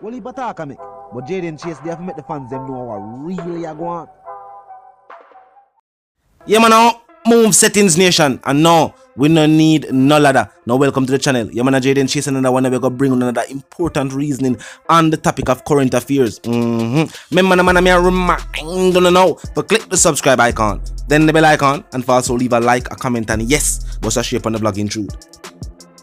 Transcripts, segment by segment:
Well, he attack me. But Jaden Chase, they have to make the fans them know what really are going on. Yeah, man, now move settings nation. And now we no need no ladder. Now welcome to the channel. Yeah, man, Jaden Chase another one. We're gonna bring another important reasoning on the topic of current affairs. Remember, man, I remind you now to click the subscribe icon, then the bell icon, and also leave a like, a comment, and yes, what's a shape on the blogging truth.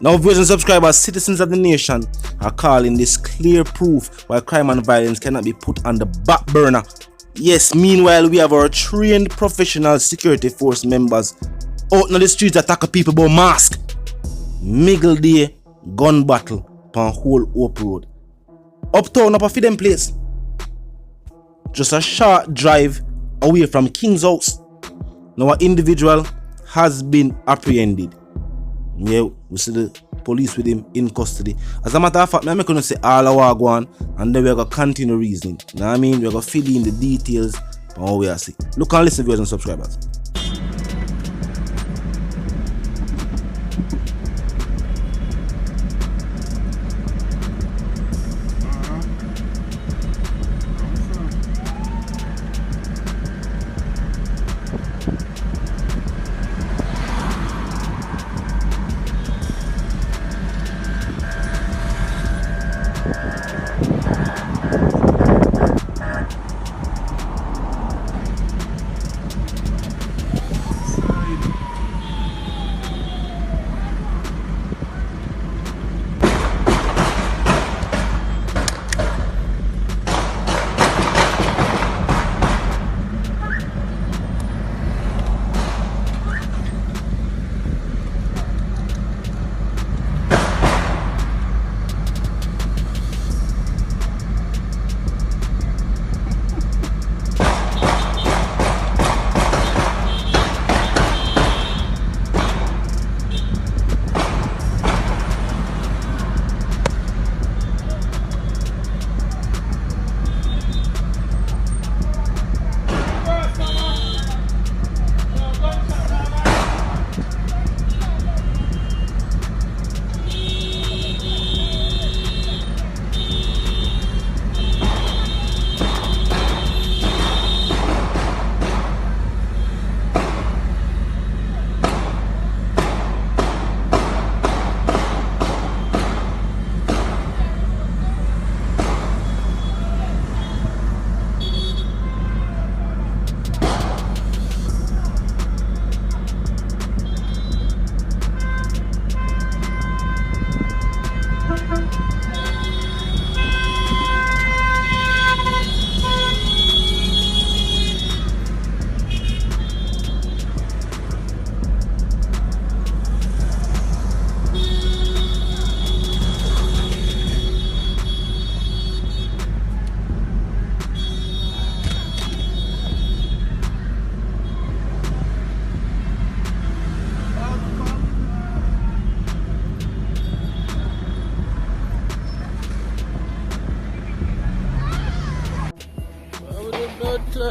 Now, viewers and subscribers, citizens of the nation are calling this clear proof why crime and violence cannot be put on the back burner. Yes, meanwhile, we have our trained professional security force members out on the streets attacking people by mask. Middle day gun battle on whole Hope Road. Uptown up a feeding place. Just a short drive away from King's house. Now, an individual has been apprehended. Yeah, we see the police with him in custody. As a matter of fact, I'm going to say all our go on, and then we're going to continue reasoning. You know what I mean? We're going to fill in the details on how we are see. Look and listen, viewers and subscribers.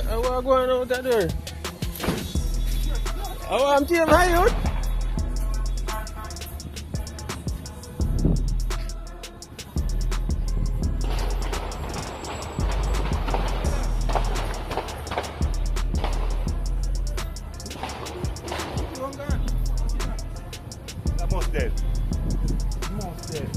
How are going out there? How am team high out? Almost dead. Almost dead.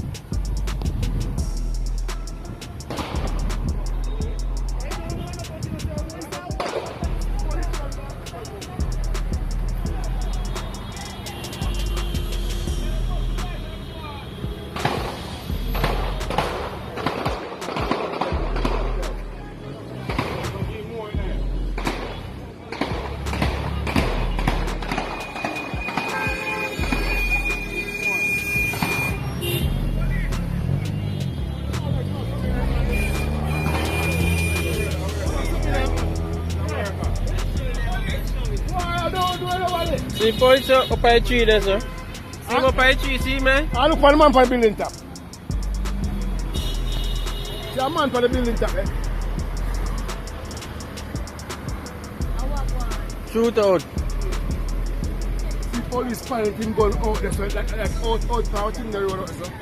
See police up by a tree there, sir. See up by a tree, see man? I look for the man for the building top. See a man for the building top, eh? Shootout. See police piloting gun out there, so like out in the road, so.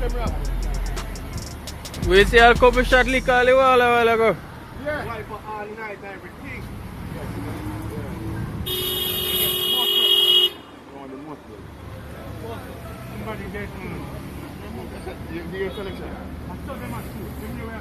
them rap. We see a couple shot liquor on the wall a while ago. Yeah. Wipe for all night everything. Somebody get the selection. I saw them at 2. Give me where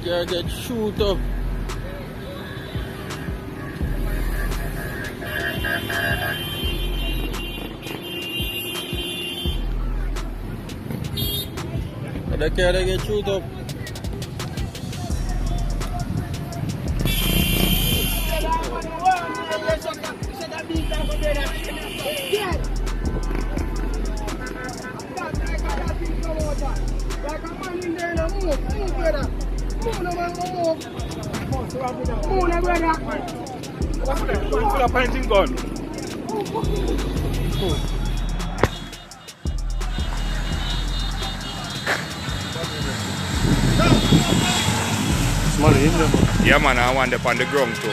Can't get shoot up. They can't get shoot up. full of painting gun. Yeah man, I want them on the ground too.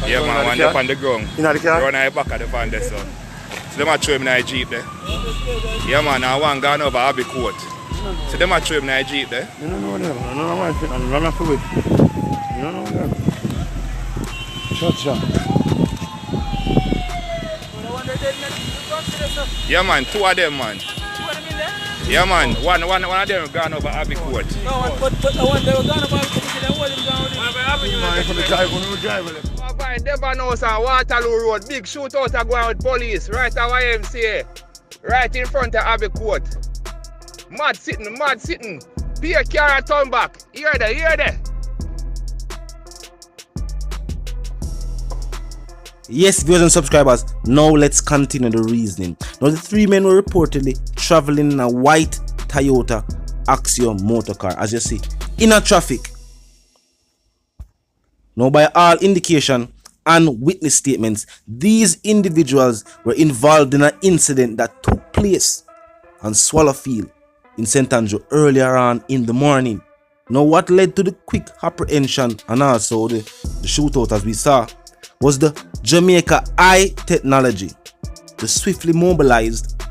Yeah man, I want them on the ground. You know the car? Run at the back of the van there, so. So them a throw him in the Jeep there. Yeah man, I want gone over Abbey Court. So them a throw him in the Jeep there. No, run off with it. No. Shot. Yeah man, 2 of them man. Yeah man, one of them gone over Abbey Court. No, but the one they were gone about they hold him down. In Devon House on Waterloo Road, big shootout are going with police, right at YMCA, right in front of Abbey Court. Mad sitting. Be a car and turn back. Hear there. Yes, viewers and subscribers, now let's continue the reasoning. Now the 3 men were reportedly traveling in a white Toyota Axiom motor car, as you see, in a traffic. Now by all indication and witness statements, these individuals were involved in an incident that took place on Swallowfield in St. Andrew earlier on in the morning. Now what led to the quick apprehension and also the shootout, as we saw, was the Jamaica Eye technology, the swiftly mobilized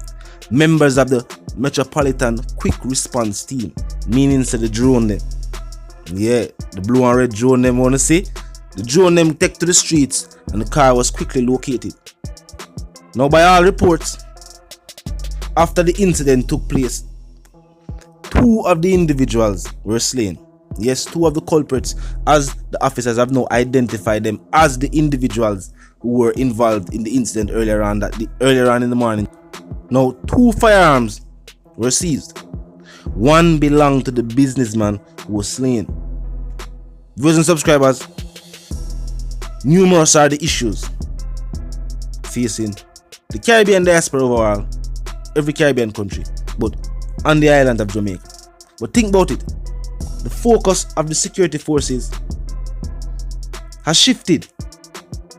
members of the Metropolitan Quick Response Team, meaning to the drone them. Yeah, the blue and red drone them, wanna see? The drone them take to the streets and the car was quickly located. Now by all reports, after the incident took place, 2 of the individuals were slain. Yes, 2 of the culprits, as the officers have now identified them as the individuals who were involved in the incident earlier on in the morning. Now 2 firearms were seized. 1 belonged to the businessman who was slain. Viewers and subscribers, numerous are the issues facing the Caribbean diaspora overall, every Caribbean country, but on the island of Jamaica. But think about it. The focus of the security forces has shifted.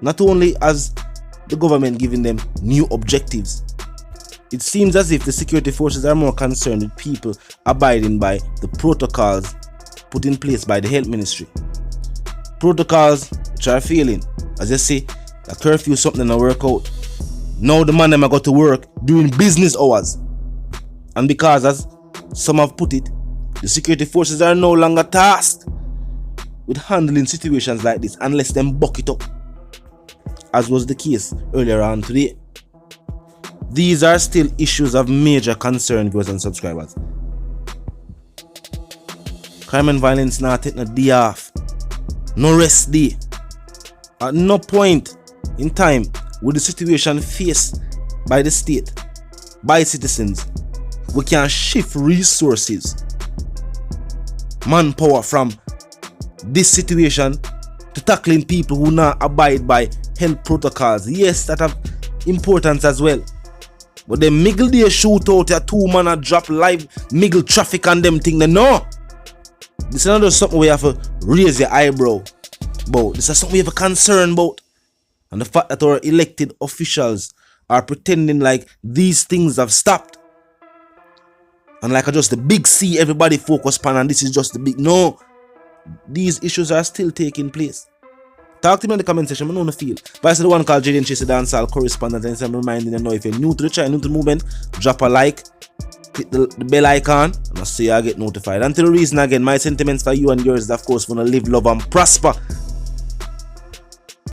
Not only has the government given them new objectives, it seems as if the security forces are more concerned with people abiding by the protocols put in place by the health ministry. Protocols which are failing. As you see, a curfew is something that work out. Now the man them are got to work during business hours. And because, as some have put it, the security forces are no longer tasked with handling situations like this unless them buck it up, as was the case earlier on today. These are still issues of major concern, viewers and subscribers. Crime and violence not taking a day off, no rest day. At no point in time will the situation faced by the state, by citizens, we can shift resources, manpower from this situation to tackling people who not abide by health protocols. Yes, that have importance as well. But the Miggle Day shootout, a 2 man a drop live Miggle traffic and them thing. They know. This is not just something we have to raise your eyebrow about. This is something we have a concern about. And the fact that our elected officials are pretending like these things have stopped. And like just the big C everybody focus on, and this is just the big. No. These issues are still taking place. Talk to me in the comment section. I know the feel. But I said the one called Jaden Chase, the dancehall correspondent, and I'm reminding you now, if you're new to the channel, new to the movement, drop a like, click the bell icon, and I'll see you get notified. Until the reason again, my sentiments for you and yours is, of course, want to live, love, and prosper.